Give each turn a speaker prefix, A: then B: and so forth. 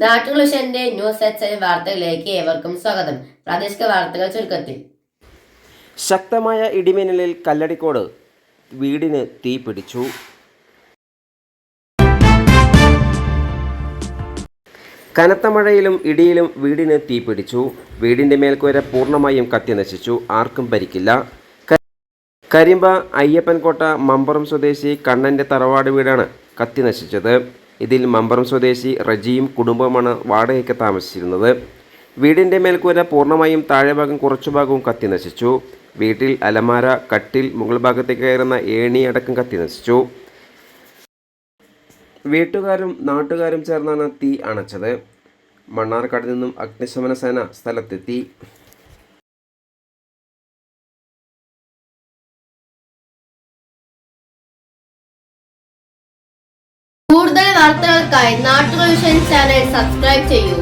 A: നാട്ടുകളുഷന്റെ news H വാർത്തകളിലേക്ക് ഏവർക്കും സ്വാഗതം. പ്രാദേശിക വാർത്തകൾ ചുരുക്കത്തിൽ.
B: ശക്തമായ ഇടിമിന്നലിൽ കല്ലടിക്കോട് വീടിന് തീപിടിച്ചു. കനത്ത മഴയിലും ഇടിയിലും വീടിന് തീപിടിച്ചു. വീടിന്റെ മേൽക്കൂര പൂർണ്ണമായും കത്തിനശിച്ചു. ആർക്കും പരിക്കില്ല. കരിമ്പ അയ്യപ്പൻകോട്ട മമ്പറം സ്വദേശി കണ്ണന്റെ തറവാട് വീടാണ് കത്തിനശിച്ചത്. ഇതിൽ മമ്പറം സ്വദേശി റജിയും കുടുംബവുമാണ് വാടകയ്ക്ക് താമസിച്ചിരുന്നത്. വീടിന്റെ മേൽക്കൂര പൂർണ്ണമായും താഴെഭാഗം കുറച്ചുഭാഗവും കത്തിനശിച്ചു. വീട്ടിൽ അലമാര, കട്ടിൽ, മുകൾ ഭാഗത്തേക്ക് കയറുന്ന ഏണി അടക്കം കത്തിനശിച്ചു. വീട്ടുകാരും നാട്ടുകാരും ചേർന്നാണ് തീ അണച്ചത്. മണ്ണാർക്കാട് നിന്നും അഗ്നിശമന സേന സ്ഥലത്തെത്തി.
A: കൂടുതൽ വാർത്തകൾക്കായി നാട്ടുകൾ ചാനൽ സബ്സ്ക്രൈബ് ചെയ്യൂ.